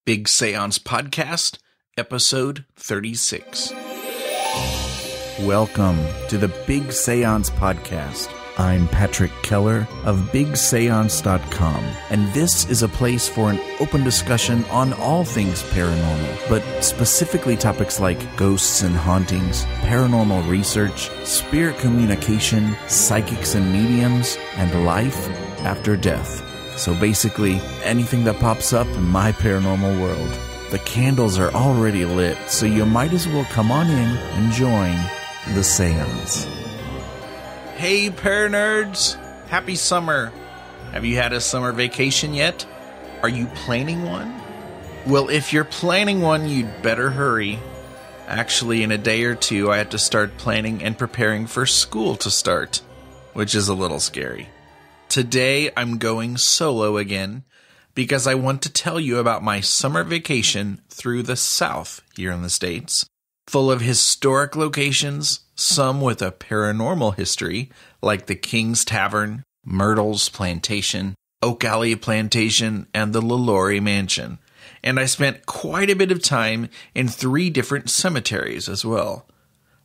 Big Seance Podcast, Episode 36. Welcome to the Big Seance Podcast. I'm Patrick Keller of BigSeance.com, and this is a place for an open discussion on all things paranormal, but specifically topics like ghosts and hauntings, paranormal research, spirit communication, psychics and mediums, and life after death. So basically, anything that pops up in my paranormal world. The candles are already lit, so you might as well come on in and join the seance. Hey, paranerds! Happy summer! Have you had a summer vacation yet? Are you planning one? Well, if you're planning one, you'd better hurry. Actually, in a day or two, I have to start planning and preparing for school to start, which is a little scary. Today, I'm going solo again because I want to tell you about my summer vacation through the South here in the States, full of historic locations, some with a paranormal history, like the King's Tavern, Myrtles Plantation, Alley Plantation, and the Lalaurie Mansion. And I spent quite a bit of time in 3 different cemeteries as well.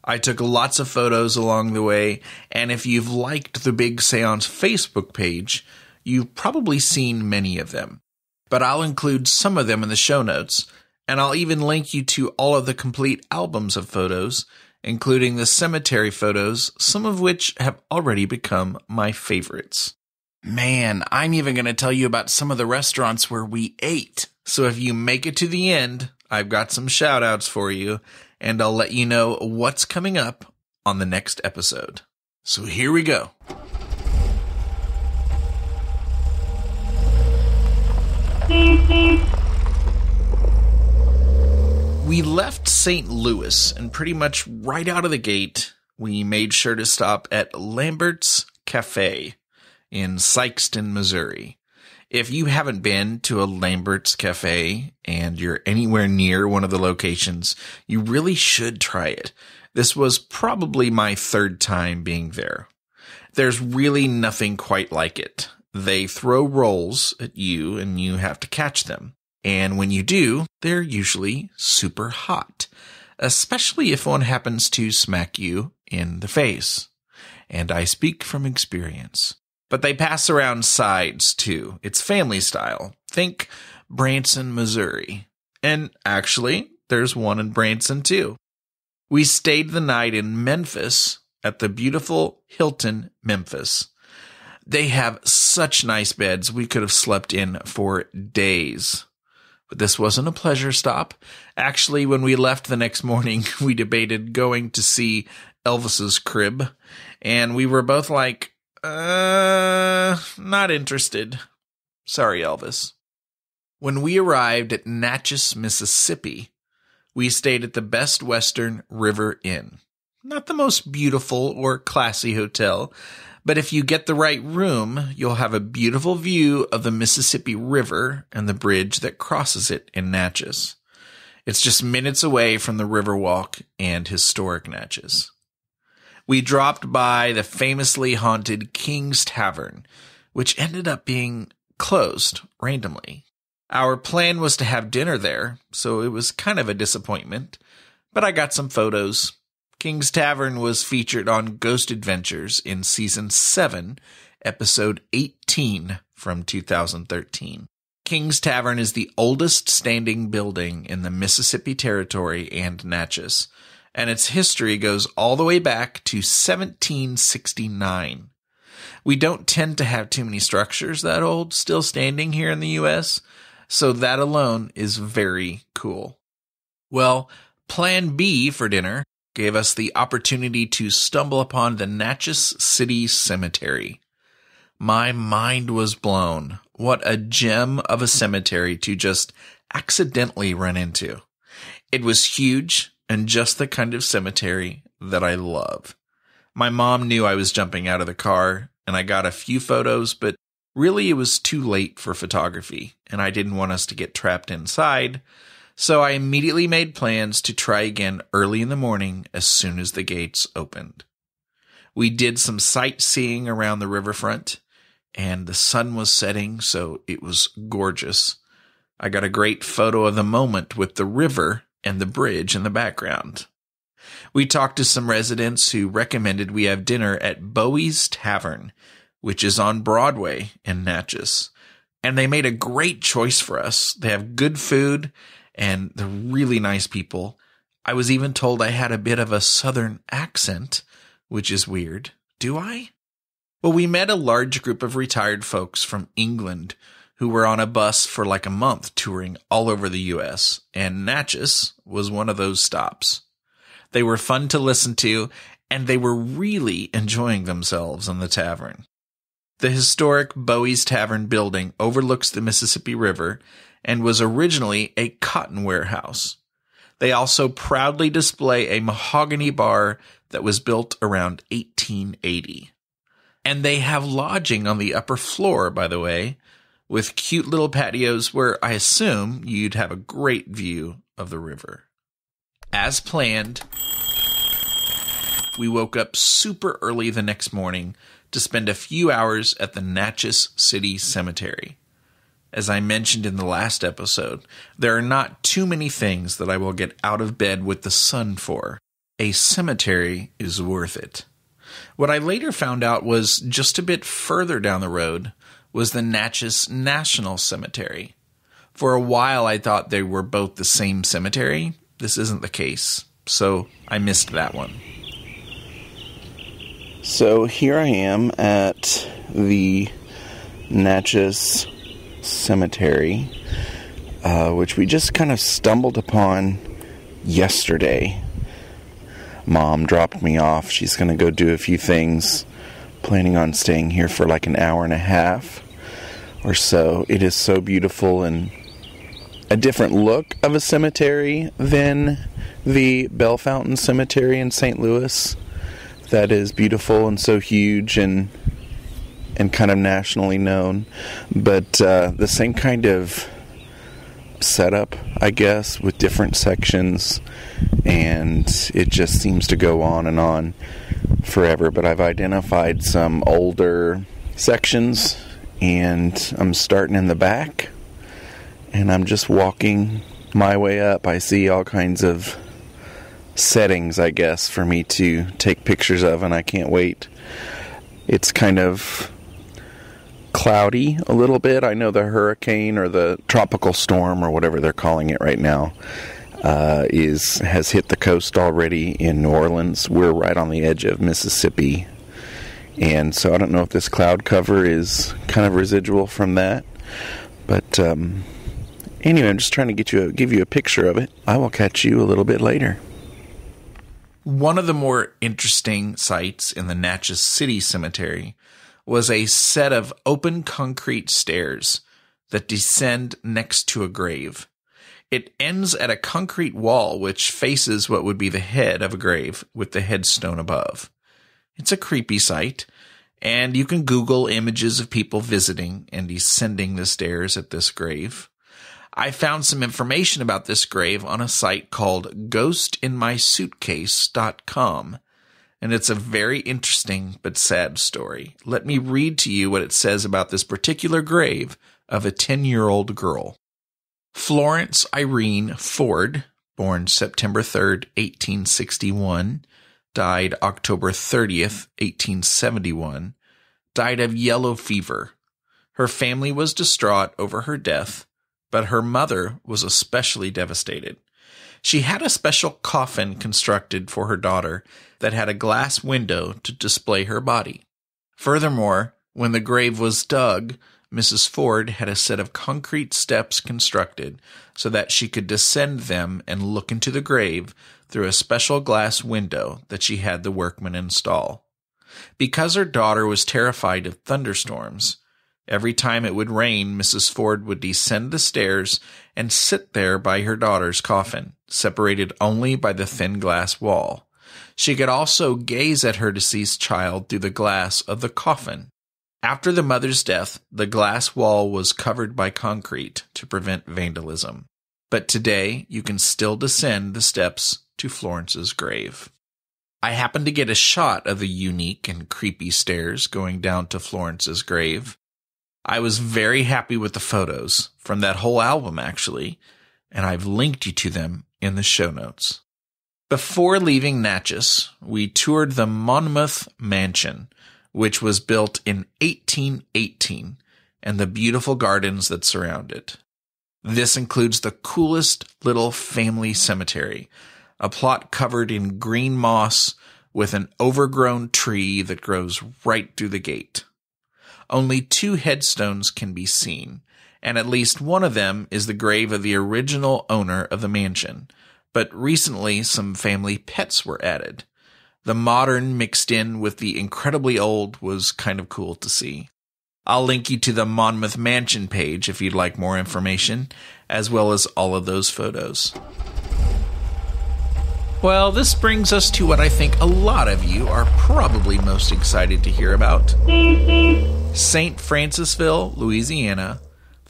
I took lots of photos along the way, and if you've liked the Big Seance Facebook page, you've probably seen many of them. But I'll include some of them in the show notes, and I'll even link you to all of the complete albums of photos, including the cemetery photos, some of which have already become my favorites. Man, I'm even going to tell you about some of the restaurants where we ate. So if you make it to the end, I've got some shout outs for you, and I'll let you know what's coming up on the next episode. So here we go. We left St. Louis, and pretty much right out of the gate, we made sure to stop at Lambert's Cafe in Sikeston, Missouri. If you haven't been to a Lambert's Cafe and you're anywhere near one of the locations, you really should try it. This was probably my 3rd time being there. There's really nothing quite like it. They throw rolls at you and you have to catch them. And when you do, they're usually super hot, especially if one happens to smack you in the face. And I speak from experience. But they pass around sides, too. It's family style. Think Branson, Missouri. And actually, there's one in Branson, too. We stayed the night in Memphis at the beautiful Hilton Memphis. They have such nice beds we could have slept in for days. But this wasn't a pleasure stop. Actually, when we left the next morning, we debated going to see Elvis's crib. And we were both like, not interested. Sorry, Elvis. When we arrived at Natchez, Mississippi, we stayed at the Best Western River Inn. Not the most beautiful or classy hotel, but if you get the right room, you'll have a beautiful view of the Mississippi River and the bridge that crosses it in Natchez. It's just minutes away from the Riverwalk and historic Natchez. We dropped by the famously haunted King's Tavern, which ended up being closed randomly. Our plan was to have dinner there, so it was kind of a disappointment, but I got some photos. King's Tavern was featured on Ghost Adventures in Season 7, Episode 18 from 2013. King's Tavern is the oldest standing building in the Mississippi Territory and Natchez, and its history goes all the way back to 1769. We don't tend to have too many structures that old still standing here in the U.S., so that alone is very cool. Well, Plan B for dinner gave us the opportunity to stumble upon the Natchez City Cemetery. My mind was blown. What a gem of a cemetery to just accidentally run into. It was huge and just the kind of cemetery that I love. My mom knew I was jumping out of the car, and I got a few photos, but really it was too late for photography, and I didn't want us to get trapped inside, so I immediately made plans to try again early in the morning as soon as the gates opened. We did some sightseeing around the riverfront, and the sun was setting, so it was gorgeous. I got a great photo of the moment with the river and the bridge in the background. We talked to some residents who recommended we have dinner at Bowie's Tavern, which is on Broadway in Natchez. And they made a great choice for us. They have good food and they're really nice people. I was even told I had a bit of a southern accent, which is weird. Do I? Well, we met a large group of retired folks from England who were on a bus for like a month touring all over the U.S., and Natchez was one of those stops. They were fun to listen to, and they were really enjoying themselves in the tavern. The historic Bowie's Tavern building overlooks the Mississippi River and was originally a cotton warehouse. They also proudly display a mahogany bar that was built around 1880. And they have lodging on the upper floor, by the way, with cute little patios where I assume you'd have a great view of the river. As planned, we woke up super early the next morning to spend a few hours at the Natchez City Cemetery. As I mentioned in the last episode, there are not too many things that I will get out of bed with the sun for. A cemetery is worth it. What I later found out was just a bit further down the road was the Natchez National Cemetery. For a while I thought they were both the same cemetery. This isn't the case, so I missed that one. So here I am at the Natchez Cemetery, which we just kind of stumbled upon yesterday. Mom dropped me off. She's going to go do a few things, planning on staying here for like an hour and a half or so. It is so beautiful and a different look of a cemetery than the Bell Fountain Cemetery in St. Louis. That is beautiful and so huge and kind of nationally known. But the same kind of setup, I guess, with different sections, and it just seems to go on and on forever. But I've identified some older sections, and I'm starting in the back, and I'm just walking my way up. I see all kinds of settings, I guess, for me to take pictures of, and I can't wait. It's kind of cloudy a little bit. I know the hurricane or the tropical storm or whatever they're calling it right now has hit the coast already in New Orleans. We're right on the edge of Mississippi, and so I don't know if this cloud cover is kind of residual from that, but anyway, I'm just trying to give you a picture of it. I will catch you a little bit later. One of the more interesting sights in the Natchez City Cemetery was a set of open concrete stairs that descend next to a grave. It ends at a concrete wall which faces what would be the head of a grave with the headstone above. It's a creepy sight, and you can Google images of people visiting and descending the stairs at this grave. I found some information about this grave on a site called ghostinmysuitcase.com, and it's a very interesting but sad story. Let me read to you what it says about this particular grave of a 10-year-old girl. Florence Irene Ford, born September 3rd, 1861, died October 30th, 1871, died of yellow fever. Her family was distraught over her death, but her mother was especially devastated. She had a special coffin constructed for her daughter that had a glass window to display her body. Furthermore, when the grave was dug, Mrs. Ford had a set of concrete steps constructed so that she could descend them and look into the grave through a special glass window that she had the workmen install. Because her daughter was terrified of thunderstorms, every time it would rain, Mrs. Ford would descend the stairs and sit there by her daughter's coffin, separated only by the thin glass wall. She could also gaze at her deceased child through the glass of the coffin. After the mother's death, the glass wall was covered by concrete to prevent vandalism. But today, you can still descend the steps to Florence's grave. I happened to get a shot of the unique and creepy stairs going down to Florence's grave. I was very happy with the photos from that whole album, actually, and I've linked you to them in the show notes. Before leaving Natchez, we toured the Monmouth Mansion, which was built in 1818, and the beautiful gardens that surround it. This includes the coolest little family cemetery, a plot covered in green moss with an overgrown tree that grows right through the gate. Only 2 headstones can be seen, and at least one of them is the grave of the original owner of the mansion, but recently some family pets were added. The modern mixed in with the incredibly old was kind of cool to see. I'll link you to the Monmouth Mansion page if you'd like more information, as well as all of those photos. Well, this brings us to what I think a lot of you are probably most excited to hear about. St. Francisville, Louisiana,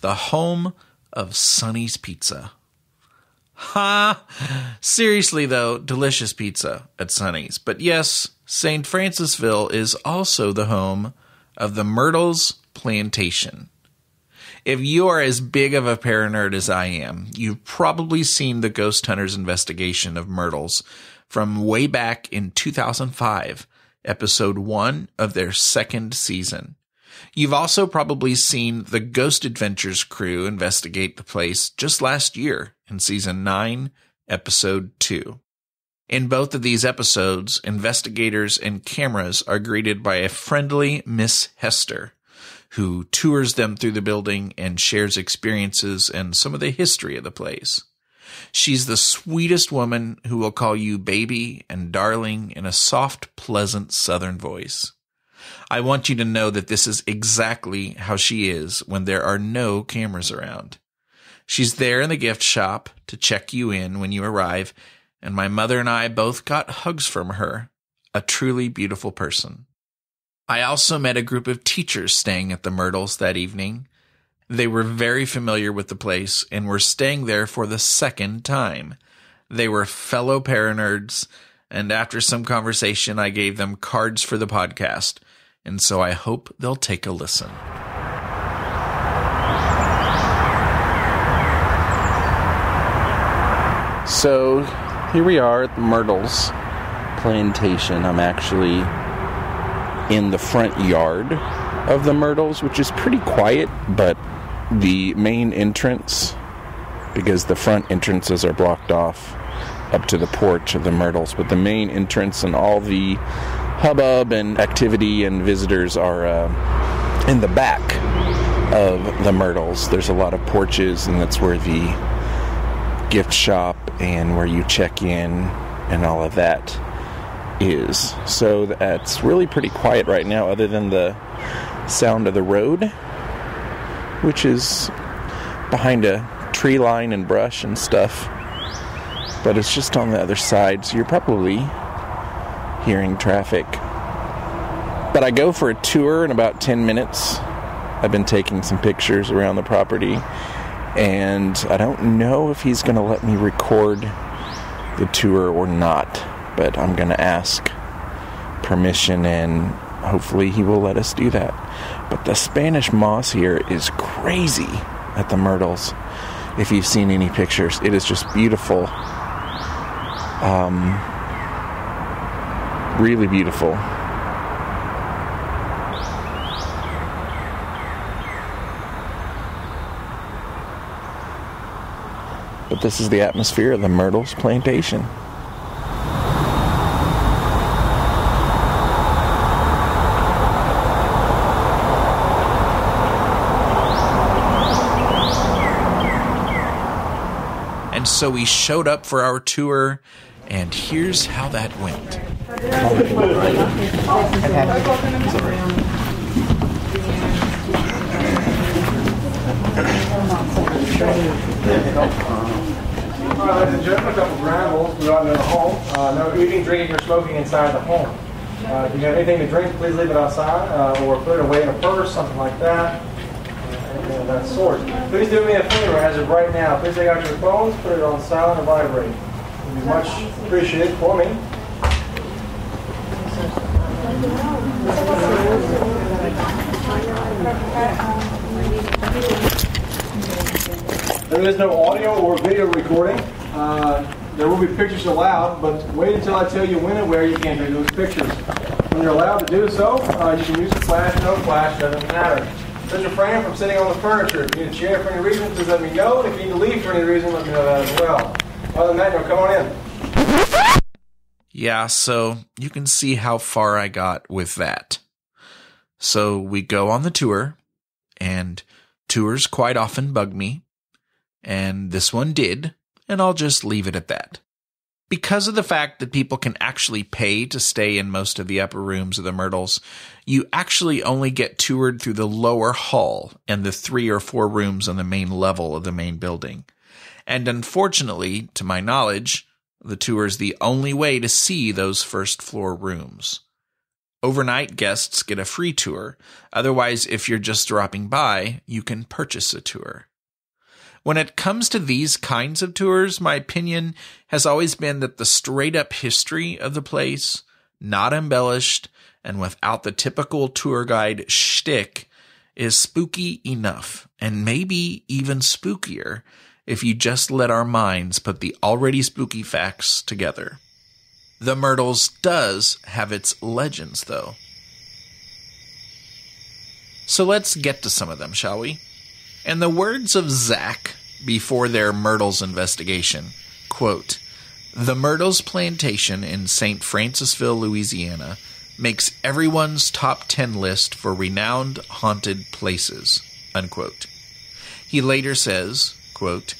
the home of Sonny's Pizza. Seriously though, delicious pizza at Sonny's. But yes, St. Francisville is also the home of the Myrtles Plantation. If you are as big of a paranerd as I am, you've probably seen the Ghost Hunters investigation of Myrtles from way back in 2005, episode 1 of their 2nd season. You've also probably seen the Ghost Adventures crew investigate the place just last year in season 9, episode 2. In both of these episodes, investigators and cameras are greeted by a friendly Miss Hester, who tours them through the building and shares experiences and some of the history of the place. She's the sweetest woman who will call you baby and darling in a soft, pleasant southern voice. I want you to know that this is exactly how she is when there are no cameras around. She's there in the gift shop to check you in when you arrive, and my mother and I both got hugs from her, a truly beautiful person. I also met a group of teachers staying at the Myrtles that evening. They were very familiar with the place and were staying there for the 2nd time. They were fellow paranerds, and after some conversation, I gave them cards for the podcast, and so I hope they'll take a listen. So, here we are at the Myrtles Plantation. I'm actually in the front yard of the Myrtles, which is pretty quiet, but the main entrance, because the front entrances are blocked off up to the porch of the Myrtles, but the main entrance and all the hubbub and activity and visitors are in the back of the Myrtles. There's a lot of porches, and that's where the gift shop and where you check in and all of that is. So that's really pretty quiet right now, other than the sound of the road, which is behind a tree line and brush and stuff, but it's just on the other side, so you're probably hearing traffic. But I go for a tour in about 10 minutes. I've been taking some pictures around the property, and I don't know if he's going to let me record the tour or not, but I'm going to ask permission, and hopefully he will let us do that. But the Spanish moss here is crazy at the Myrtles. If you've seen any pictures, it is just beautiful. Really beautiful. But this is the atmosphere of the Myrtles Plantation. And so we showed up for our tour, and here's how that went. Ladies and gentlemen, a couple ground rules. We are in the home. No eating, drinking, or smoking inside the home. If you have anything to drink, please leave it outside, or put it away in a purse, something like that. Anything of that sort. Please do me a favor as of right now. Please take out your phones, put it on silent or vibrate. It would be much appreciated for me. There is no audio or video recording. There will be pictures allowed, but wait until I tell you when and where you can take those pictures. When you're allowed to do so, you can use a flash, no flash, doesn't matter. There's your frame from sitting on the furniture. If you need to share for any reason, please let me know. And if you need to leave for any reason, let me know that as well. Other than that, come on in. Yeah, so you can see how far I got with that. So we go on the tour, and tours quite often bug me, and this one did, and I'll just leave it at that. Because of the fact that people can actually pay to stay in most of the upper rooms of the Myrtles, you actually only get toured through the lower hall and the 3 or 4 rooms on the main level of the main building. And unfortunately, to my knowledge, the tour is the only way to see those first floor rooms. Overnight guests get a free tour. Otherwise, if you're just dropping by, you can purchase a tour. When it comes to these kinds of tours, my opinion has always been that the straight-up history of the place, not embellished and without the typical tour guide shtick, is spooky enough, and maybe even spookier if you just let our minds put the already spooky facts together. The Myrtles does have its legends, though. So let's get to some of them, shall we? In the words of Zach before their Myrtles investigation, quote, "The Myrtles Plantation in St. Francisville, Louisiana, makes everyone's top 10 list for renowned haunted places," unquote. He later says, quote,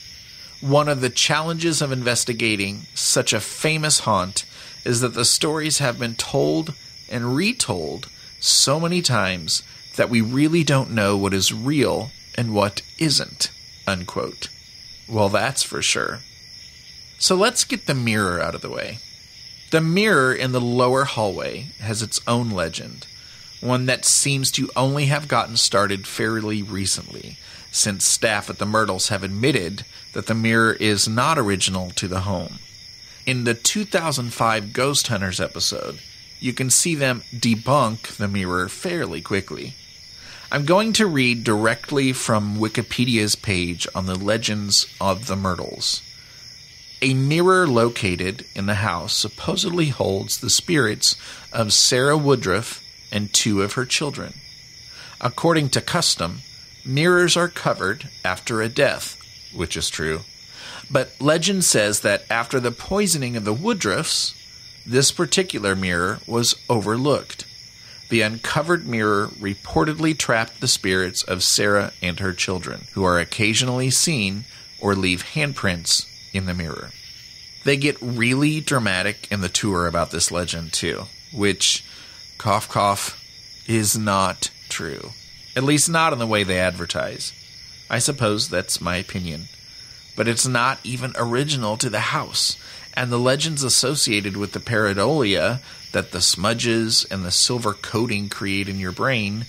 "One of the challenges of investigating such a famous haunt is that the stories have been told and retold so many times that we really don't know what is real and what isn't," unquote. Well, that's for sure. So let's get the mirror out of the way. The mirror in the lower hallway has its own legend, one that seems to only have gotten started fairly recently, since staff at the Myrtles have admitted that the mirror is not original to the home. In the 2005 Ghost Hunters episode, you can see them debunk the mirror fairly quickly. I'm going to read directly from Wikipedia's page on the legends of the Myrtles. A mirror located in the house supposedly holds the spirits of Sarah Woodruff and 2 of her children. According to custom, mirrors are covered after a death, which is true. But legend says that after the poisoning of the Woodruffs, this particular mirror was overlooked. The uncovered mirror reportedly trapped the spirits of Sarah and her children, who are occasionally seen or leave handprints in the mirror. They get really dramatic in the tour about this legend too, which, cough cough, is not true. At least not in the way they advertise. I suppose that's my opinion. But it's not even original to the house, and the legends associated with the pareidolia that the smudges and the silver coating create in your brain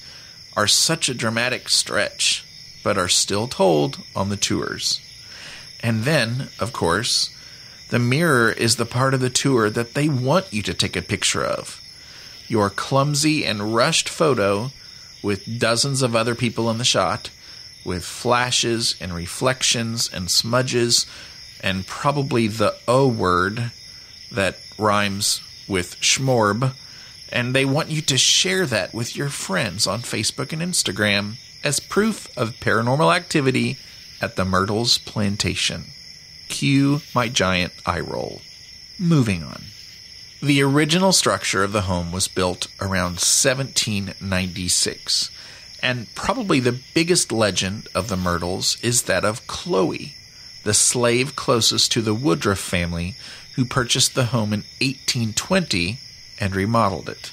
are such a dramatic stretch, but are still told on the tours. And then, of course, the mirror is the part of the tour that they want you to take a picture of. Your clumsy and rushed photo with dozens of other people in the shot, with flashes and reflections and smudges, and probably the O word that rhymes with schmorb, and they want you to share that with your friends on Facebook and Instagram as proof of paranormal activity at the Myrtles Plantation. Cue my giant eye roll. Moving on. The original structure of the home was built around 1796, and probably the biggest legend of the Myrtles is that of Chloe, the slave closest to the Woodruff family who purchased the home in 1820 and remodeled it.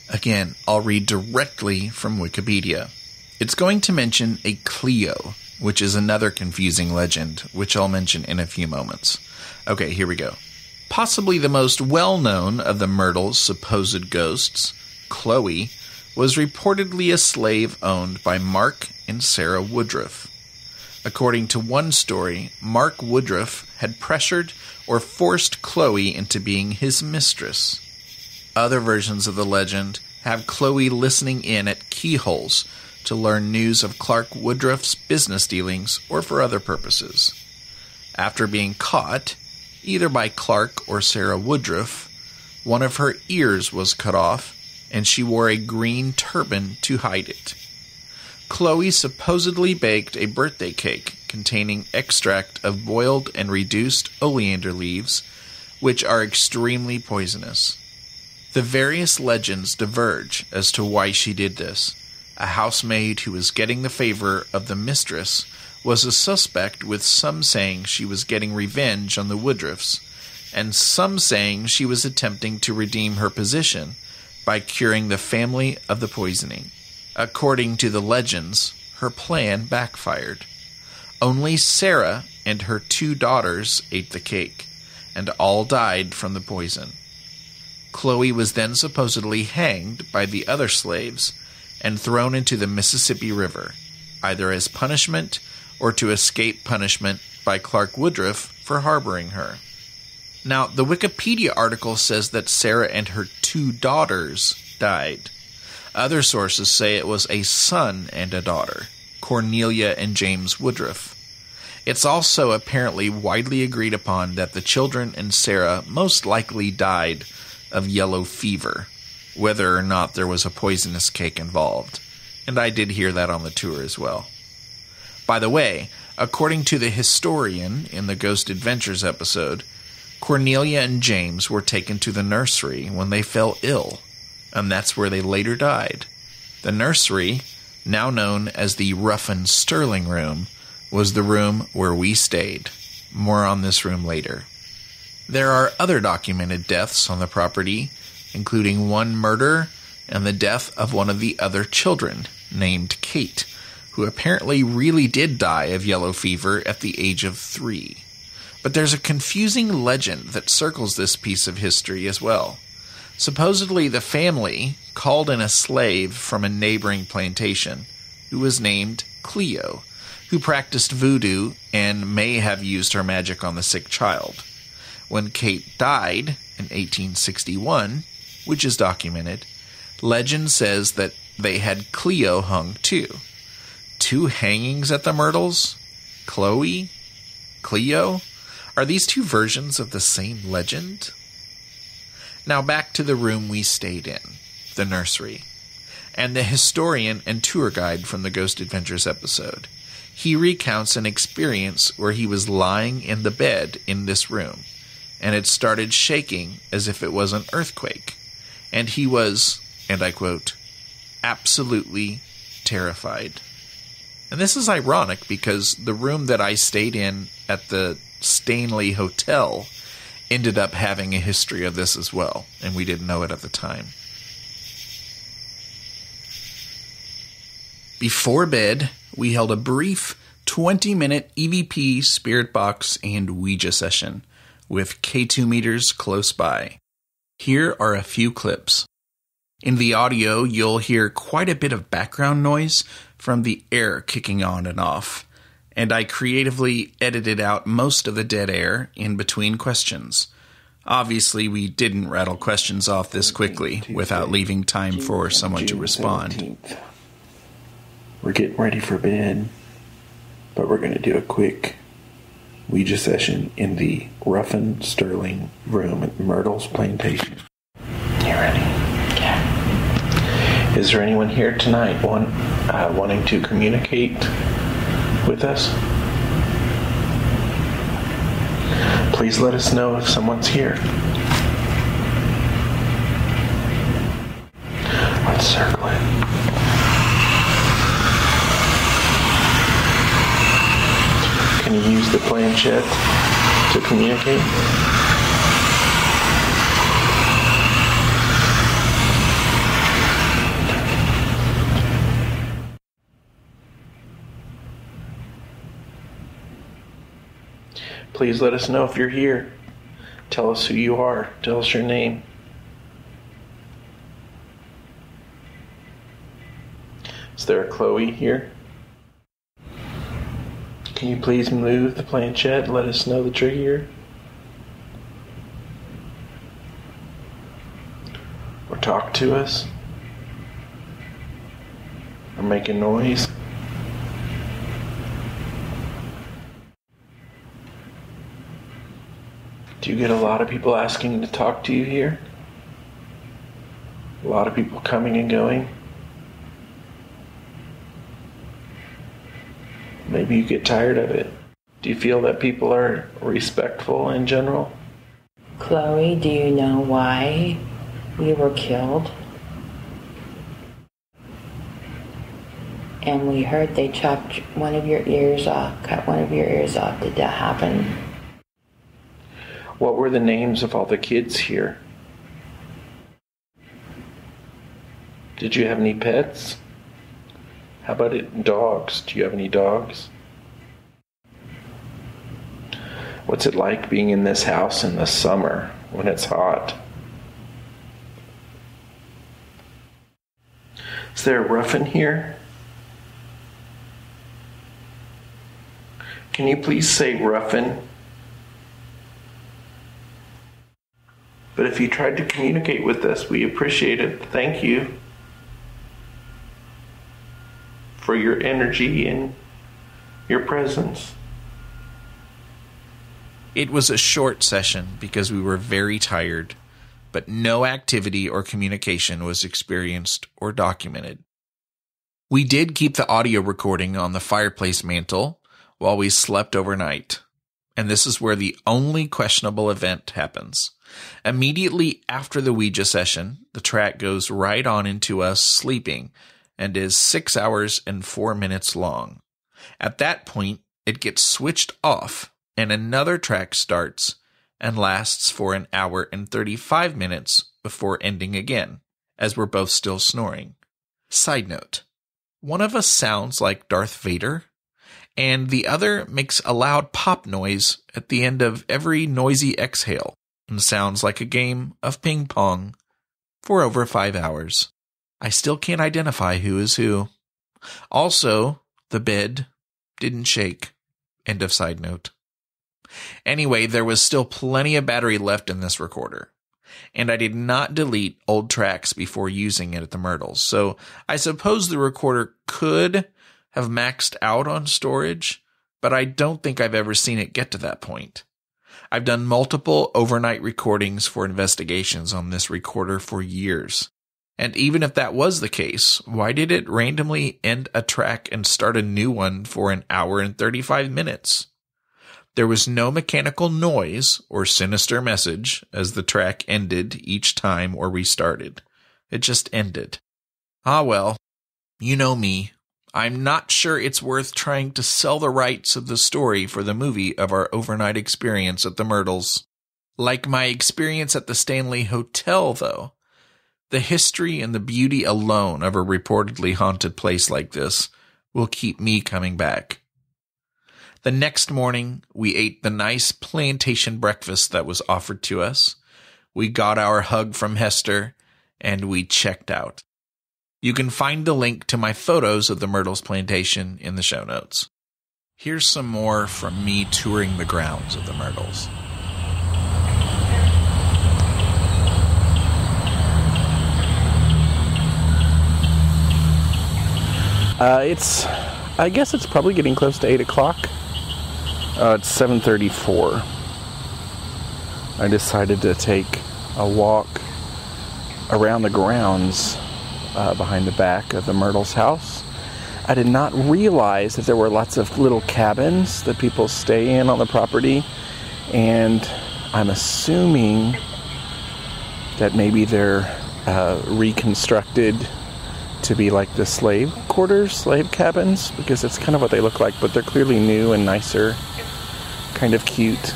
Again, I'll read directly from Wikipedia. It's going to mention a Cleo, which is another confusing legend, which I'll mention in a few moments. Okay, here we go. Possibly the most well-known of the Myrtles' supposed ghosts, Chloe, was reportedly a slave owned by Mark and Sarah Woodruff. According to one story, Mark Woodruff had pressured or forced Chloe into being his mistress. Other versions of the legend have Chloe listening in at keyholes to learn news of Clark Woodruff's business dealings or for other purposes. After being caught, either by Clark or Sarah Woodruff, one of her ears was cut off, and she wore a green turban to hide it. Chloe supposedly baked a birthday cake containing extract of boiled and reduced oleander leaves, which are extremely poisonous. The various legends diverge as to why she did this. A housemaid who was getting the favor of the mistress was a suspect, with some saying she was getting revenge on the Woodruffs, and some saying she was attempting to redeem her position by curing the family of the poisoning. According to the legends, her plan backfired. Only Sarah and her 2 daughters ate the cake, and all died from the poison. Chloe was then supposedly hanged by the other slaves and thrown into the Mississippi River, either as punishment or to escape punishment by Clark Woodruff for harboring her. Now, the Wikipedia article says that Sarah and her 2 daughters died. Other sources say it was a son and a daughter, Cornelia and James Woodruff. It's also apparently widely agreed upon that the children and Sarah most likely died of yellow fever, whether or not there was a poisonous cake involved. And I did hear that on the tour as well. By the way, according to the historian in the Ghost Adventures episode, Cornelia and James were taken to the nursery when they fell ill, and that's where they later died. The nursery, now known as the Ruffin Sterling Room, was the room where we stayed. More on this room later. There are other documented deaths on the property, including one murder and the death of one of the other children, named Kate, who apparently really did die of yellow fever at the age of 3. But there's a confusing legend that circles this piece of history as well. Supposedly the family called in a slave from a neighboring plantation, who was named Cleo, who practiced voodoo and may have used her magic on the sick child. When Kate died in 1861, which is documented, legend says that they had Cleo hung too. 2 hangings at the Myrtles? Chloe? Cleo? Are these 2 versions of the same legend? Now back to the room we stayed in, the nursery, and the historian and tour guide from the Ghost Adventures episode. He recounts an experience where he was lying in the bed in this room, and it started shaking as if it was an earthquake, and he was, and I quote, absolutely terrified. And this is ironic because the room that I stayed in at the Stanley Hotel ended up having a history of this as well, and we didn't know it at the time. Before bed, we held a brief 20-minute EVP, spirit box, and Ouija session with K2 meters close by. Here are a few clips. In the audio, you'll hear quite a bit of background noise from the air kicking on and off, and I creatively edited out most of the dead air in between questions. Obviously, we didn't rattle questions off this quickly without leaving time for someone to respond. 17th. We're getting ready for bed, but we're going to do a quick Ouija session in the Ruffin Sterling room at Myrtles Plantation. You ready? Yeah. Is there anyone here tonight wanting to communicate with us? Please let us know if someone's here. Let's circle it. Can you use the planchette to communicate? Please let us know if you're here. Tell us who you are. Tell us your name. Is there a Chloe here? Can you please move the planchette and let us know that you're here? Or talk to us? Or making noise? Do you get a lot of people asking to talk to you here? A lot of people coming and going? Maybe you get tired of it. Do you feel that people are respectful in general? Chloe, do you know why we were killed? And we heard they chopped one of your ears off, cut one of your ears off. Did that happen? What were the names of all the kids here? Did you have any pets? How about dogs? Do you have any dogs? What's it like being in this house in the summer when it's hot? Is there a rough in here? Can you please say roughin'? But if you tried to communicate with us, we appreciate it. Thank you for your energy and your presence. It was a short session because we were very tired, but no activity or communication was experienced or documented. We did keep the audio recording on the fireplace mantle while we slept overnight, and this is where the only questionable event happens. Immediately after the Ouija session, the track goes right on into us sleeping and is 6 hours and 4 minutes long. At that point, it gets switched off and another track starts and lasts for 1 hour and 35 minutes before ending again, as we're both still snoring. Side note, one of us sounds like Darth Vader, and the other makes a loud pop noise at the end of every noisy exhale, and sounds like a game of ping pong for over 5 hours. I still can't identify who is who. Also, the bed didn't shake. End of side note. Anyway, there was still plenty of battery left in this recorder, and I did not delete old tracks before using it at the Myrtles, so I suppose the recorder could have maxed out on storage, but I don't think I've ever seen it get to that point. I've done multiple overnight recordings for investigations on this recorder for years. And even if that was the case, why did it randomly end a track and start a new one for 1 hour and 35 minutes? There was no mechanical noise or sinister message as the track ended each time or restarted. It just ended. Ah well, you know me. I'm not sure it's worth trying to sell the rights of the story for the movie of our overnight experience at the Myrtles. Like my experience at the Stanley Hotel, though, the history and the beauty alone of a reportedly haunted place like this will keep me coming back. The next morning, we ate the nice plantation breakfast that was offered to us. We got our hug from Hester, and we checked out. You can find the link to my photos of the Myrtles Plantation in the show notes. Here's some more from me touring the grounds of the Myrtles. I guess it's probably getting close to 8 o'clock. It's 7:34. I decided to take a walk around the grounds behind the back of the Myrtles house. I did not realize that there were lots of little cabins that people stay in on the property, and I'm assuming that maybe they're reconstructed to be like the slave quarters, slave cabins, because it's kind of what they look like, but they're clearly new and nicer, kind of cute,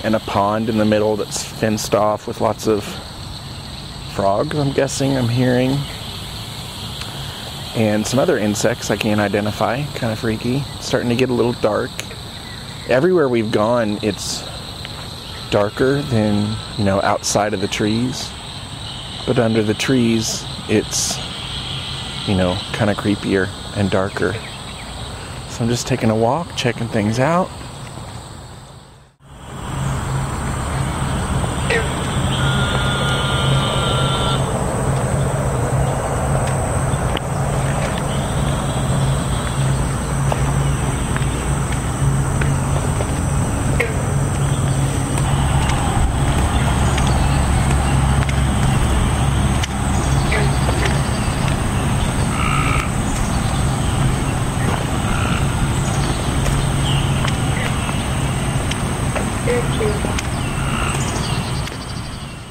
and a pond in the middle that's fenced off with lots of frogs, I'm guessing, I'm hearing, and some other insects I can't identify, kind of freaky. It's starting to get a little dark. Everywhere we've gone, it's darker than, outside of the trees, but under the trees, it's kind of creepier and darker. So I'm just taking a walk, checking things out.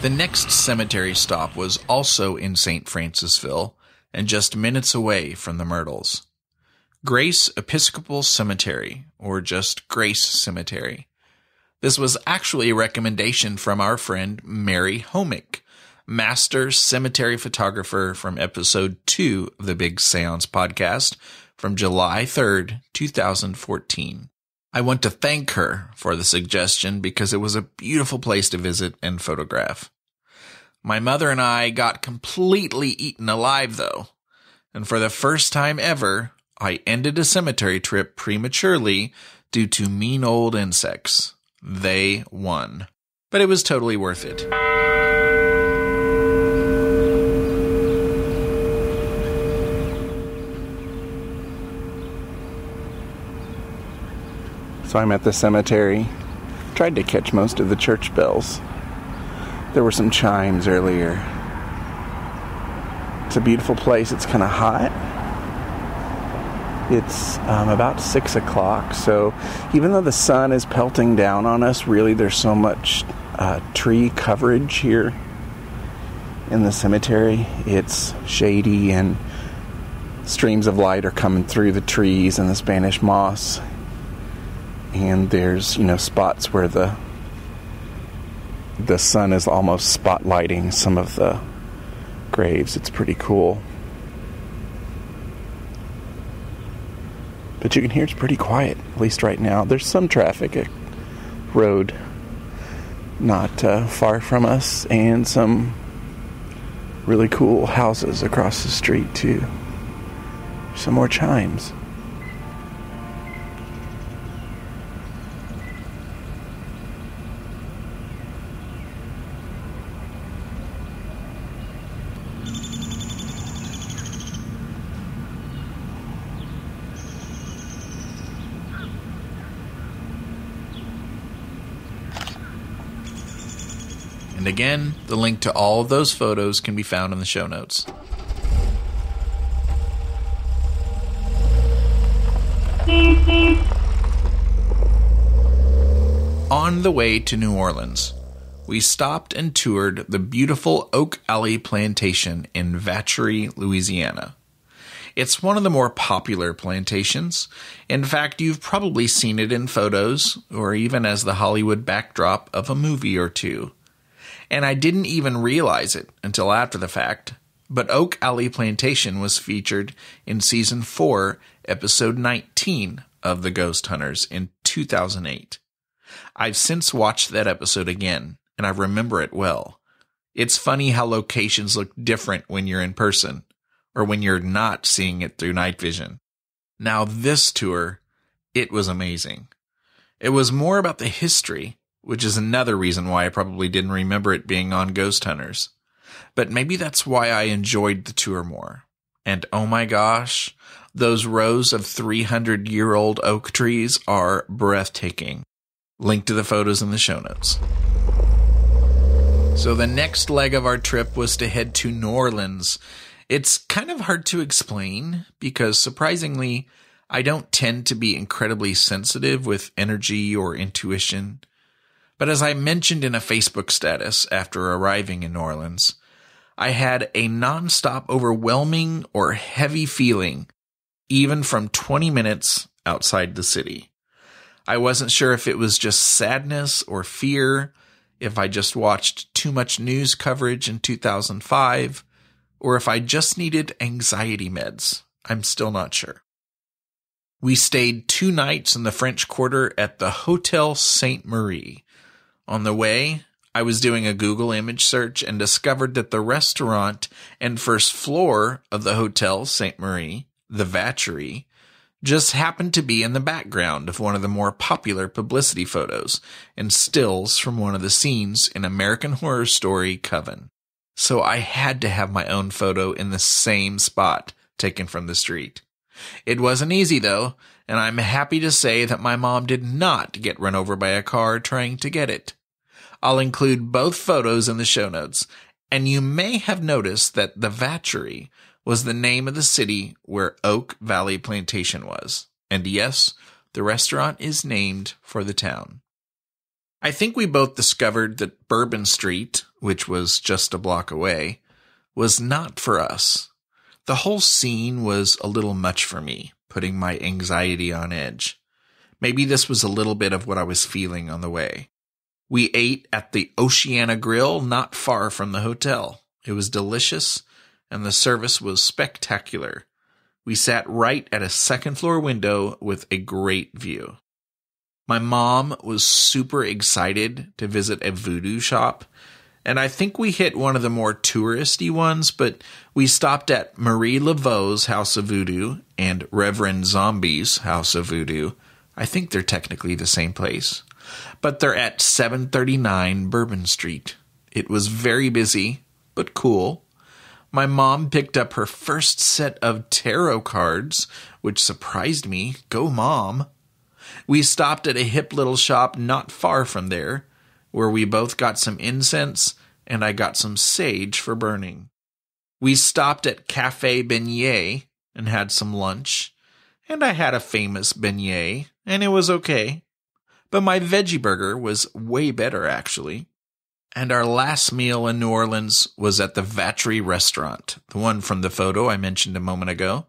The next cemetery stop was also in St. Francisville and just minutes away from the Myrtles. Grace Episcopal Cemetery, or just Grace Cemetery. This was actually a recommendation from our friend Mary Homick, master cemetery photographer from episode 2 of the Big Seance podcast from July 3rd, 2014. I want to thank her for the suggestion because it was a beautiful place to visit and photograph. My mother and I got completely eaten alive though, and for the first time ever, I ended a cemetery trip prematurely due to mean old insects. They won. But it was totally worth it. So I'm at the cemetery. Tried to catch most of the church bells. There were some chimes earlier. It's a beautiful place. It's kind of hot. It's about 6 o'clock, so even though the sun is pelting down on us, really there's so much tree coverage here in the cemetery. It's shady and streams of light are coming through the trees and the Spanish moss. And there's, spots where the sun is almost spotlighting some of the graves. It's pretty cool. But you can hear it's pretty quiet, at least right now. There's some traffic, a road not far from us, and some really cool houses across the street, too. Some more chimes. And again, the link to all of those photos can be found in the show notes. On the way to New Orleans, we stopped and toured the beautiful Oak Alley Plantation in Metairie, Louisiana. It's one of the more popular plantations. In fact, you've probably seen it in photos or even as the Hollywood backdrop of a movie or two. And I didn't even realize it until after the fact, but Oak Alley Plantation was featured in Season 4, Episode 19 of The Ghost Hunters in 2008. I've since watched that episode again, and I remember it well. It's funny how locations look different when you're in person, or when you're not seeing it through night vision. Now this tour, it was amazing. It was more about the history, which is another reason why I probably didn't remember it being on Ghost Hunters. But maybe that's why I enjoyed the tour more. And oh my gosh, those rows of 300-year-old oak trees are breathtaking. Link to the photos in the show notes. So the next leg of our trip was to head to New Orleans. It's kind of hard to explain because, surprisingly, I don't tend to be incredibly sensitive with energy or intuition. But as I mentioned in a Facebook status after arriving in New Orleans, I had a nonstop overwhelming or heavy feeling, even from 20 minutes outside the city. I wasn't sure if it was just sadness or fear, if I just watched too much news coverage in 2005, or if I just needed anxiety meds. I'm still not sure. We stayed 2 nights in the French Quarter at the Hotel Sainte Marie. On the way, I was doing a Google image search and discovered that the restaurant and first floor of the Hotel Sainte Marie, the Metairie, just happened to be in the background of one of the more popular publicity photos and stills from one of the scenes in American Horror Story Coven. So I had to have my own photo in the same spot taken from the street. It wasn't easy though, and I'm happy to say that my mom did not get run over by a car trying to get it. I'll include both photos in the show notes, and you may have noticed that the Metairie was the name of the city where Oak Valley Plantation was. And yes, the restaurant is named for the town. I think we both discovered that Bourbon Street, which was just a block away, was not for us. The whole scene was a little much for me, putting my anxiety on edge. Maybe this was a little bit of what I was feeling on the way. We ate at the Oceana Grill not far from the hotel. It was delicious, and the service was spectacular. We sat right at a second-floor window with a great view. My mom was super excited to visit a voodoo shop, and I think we hit one of the more touristy ones, but we stopped at Marie Laveau's House of Voodoo and Reverend Zombie's House of Voodoo. I think they're technically the same place, but they're at 739 Bourbon Street. It was very busy, but cool. My mom picked up her first set of tarot cards, which surprised me. Go, Mom. We stopped at a hip little shop not far from there, where we both got some incense, and I got some sage for burning. We stopped at Café Beignet and had some lunch, and I had a famous beignet, and it was okay. But my veggie burger was way better, actually. And our last meal in New Orleans was at the Metairie restaurant, the one from the photo I mentioned a moment ago.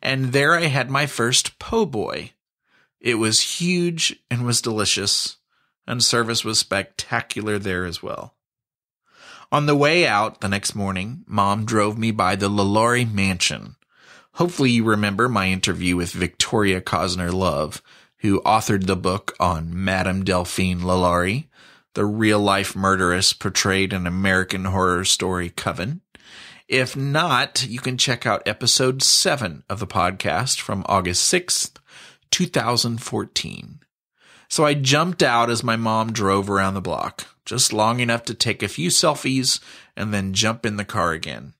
And there I had my first po' boy. It was huge and was delicious, and service was spectacular there as well. On the way out the next morning, Mom drove me by the Lalaurie Mansion. Hopefully you remember my interview with Victoria Cosner Love, who authored the book on Madame Delphine Lalaurie, the real-life murderess portrayed in American horror story Coven. If not, you can check out episode 7 of the podcast from August 6th, 2014. So I jumped out as my mom drove around the block, just long enough to take a few selfies and then jump in the car again.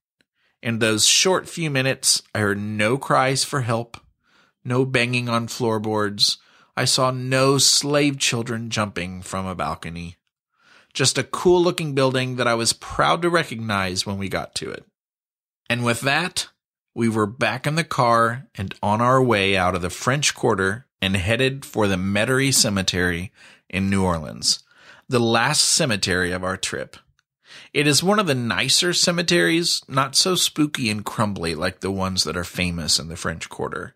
In those short few minutes, I heard no cries for help, no banging on floorboards. I saw no slave children jumping from a balcony. Just a cool-looking building that I was proud to recognize when we got to it. And with that, we were back in the car and on our way out of the French Quarter and headed for the Metairie Cemetery in New Orleans, the last cemetery of our trip. It is one of the nicer cemeteries, not so spooky and crumbly like the ones that are famous in the French Quarter.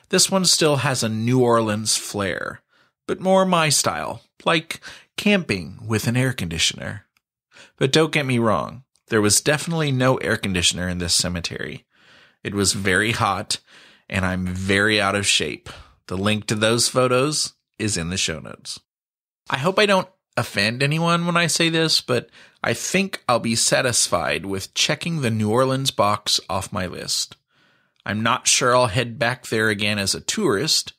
This one still has a New Orleans flair, but more my style, like camping with an air conditioner. But don't get me wrong, there was definitely no air conditioner in this cemetery. It was very hot, and I'm very out of shape. The link to those photos is in the show notes. I hope I don't offend anyone when I say this, but I think I'll be satisfied with checking the New Orleans box off my list. I'm not sure I'll head back there again as a tourist,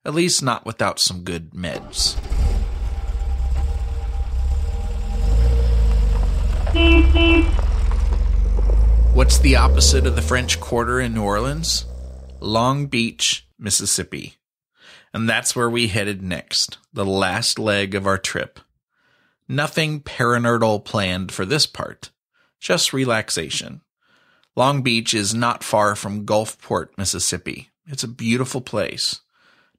at least not without some good meds. What's the opposite of the French Quarter in New Orleans? Long Beach, Mississippi. And that's where we headed next, the last leg of our trip. Nothing paranormal planned for this part, just relaxation. Long Beach is not far from Gulfport, Mississippi. It's a beautiful place.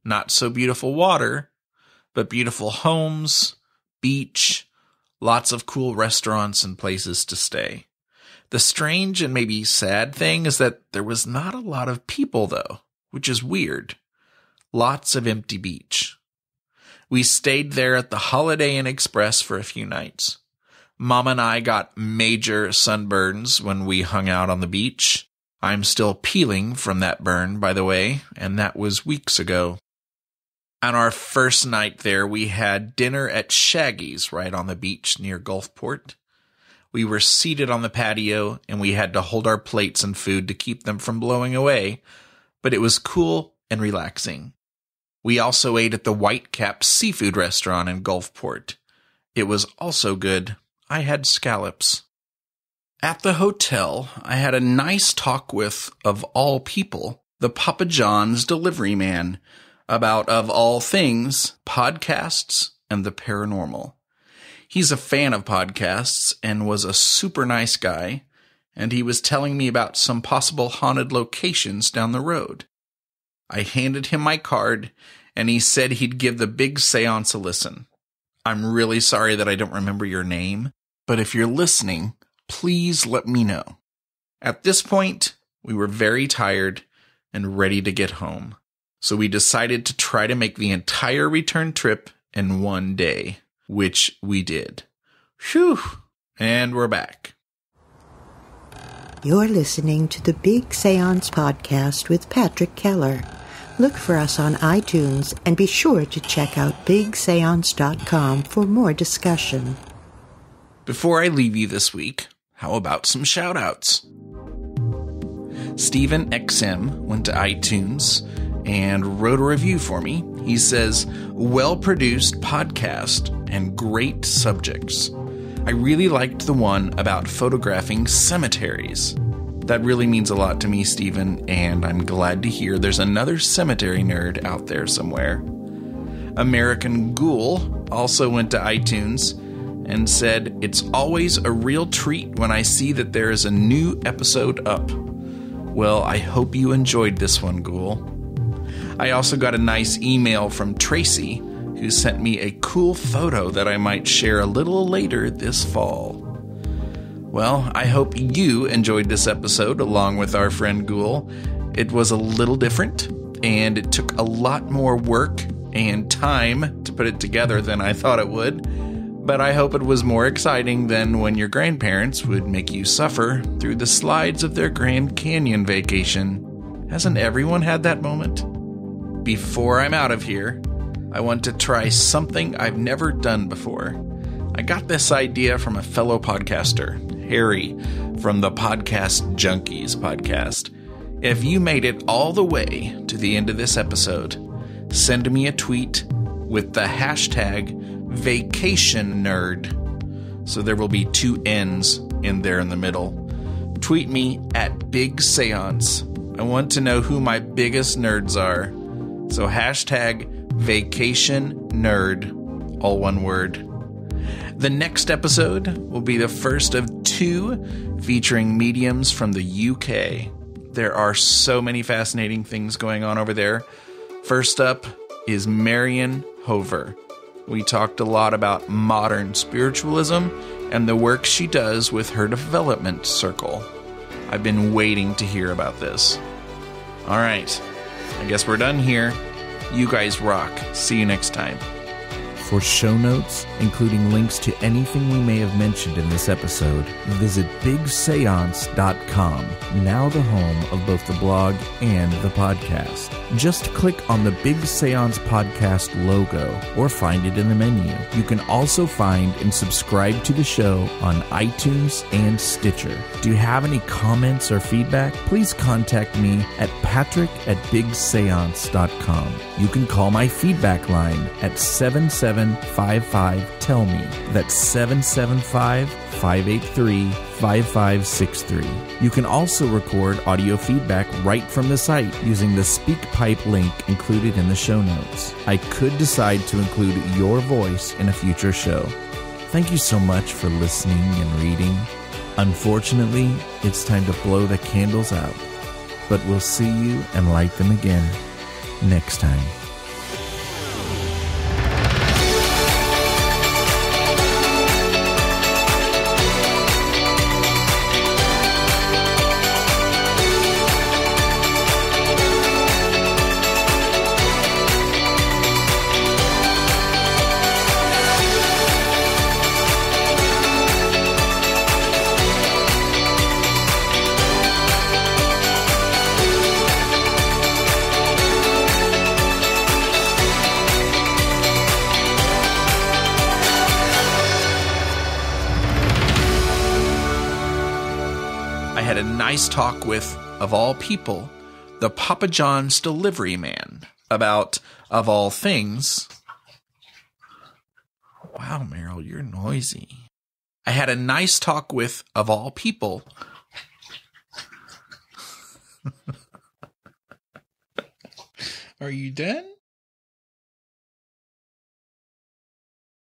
Not so beautiful water, but beautiful homes, beach, lots of cool restaurants and places to stay. The strange and maybe sad thing is that there was not a lot of people, though, which is weird. Lots of empty beach. We stayed there at the Holiday Inn Express for a few nights. Mom and I got major sunburns when we hung out on the beach. I'm still peeling from that burn, by the way, and that was weeks ago. On our first night there, we had dinner at Shaggy's right on the beach near Gulfport. We were seated on the patio, and we had to hold our plates and food to keep them from blowing away, but it was cool and relaxing. We also ate at the Whitecap Seafood Restaurant in Gulfport. It was also good. I had scallops. At the hotel, I had a nice talk with, of all people, the Papa John's delivery man about, of all things, podcasts and the paranormal. He's a fan of podcasts and was a super nice guy, and he was telling me about some possible haunted locations down the road. I handed him my card, and he said he'd give the big seance a listen. I'm really sorry that I don't remember your name, but if you're listening, please let me know. At this point, we were very tired and ready to get home, so we decided to try to make the entire return trip in one day, which we did. Phew! And we're back. You're listening to the Big Seance Podcast with Patrick Keller. Look for us on iTunes and be sure to check out bigseance.com for more discussion. Before I leave you this week, how about some shout-outs? Steven XM went to iTunes and wrote a review for me. He says, well-produced podcast and great subjects. I really liked the one about photographing cemeteries. That really means a lot to me, Steven, and I'm glad to hear there's another cemetery nerd out there somewhere. American Ghoul also went to iTunes and said, it's always a real treat when I see that there is a new episode up. Well, I hope you enjoyed this one, Ghoul. I also got a nice email from Tracy, who sent me a cool photo that I might share a little later this fall. Well, I hope you enjoyed this episode along with our friend Ghoul. It was a little different, and it took a lot more work and time to put it together than I thought it would, but I hope it was more exciting than when your grandparents would make you suffer through the slides of their Grand Canyon vacation. Hasn't everyone had that moment? Before I'm out of here, I want to try something I've never done before. I got this idea from a fellow podcaster, Harry, from the Podcast Junkies podcast. If you made it all the way to the end of this episode, send me a tweet with the hashtag #VacationNerd. So there will be 2 N's in there in the middle. Tweet me at Big Seance. I want to know who my biggest nerds are. So hashtag #VacationNerd, all one word. The next episode will be the first of 2 featuring mediums from the UK. There are so many fascinating things going on over there. First up is Marian Hover. We talked a lot about modern spiritualism and the work she does with her development circle. I've been waiting to hear about this. All right, I guess we're done here. You guys rock. See you next time. For show notes, including links to anything we may have mentioned in this episode, visit bigseance.com, now the home of both the blog and the podcast. Just click on the Big Seance Podcast logo or find it in the menu. You can also find and subscribe to the show on iTunes and Stitcher. Do you have any comments or feedback? Please contact me at patrick@bigseance.com. You can call my feedback line at 7755-TELL-ME. That's 775-583-5563. You can also record audio feedback right from the site using the SpeakPipe link included in the show notes. I could decide to include your voice in a future show. Thank you so much for listening and reading. Unfortunately, it's time to blow the candles out, but we'll see you and light them again next time. Nice talk with, of all people, the Papa John's delivery man about, of all things... Wow, Meryl, you're noisy. I had a nice talk with, of all people... Are you done?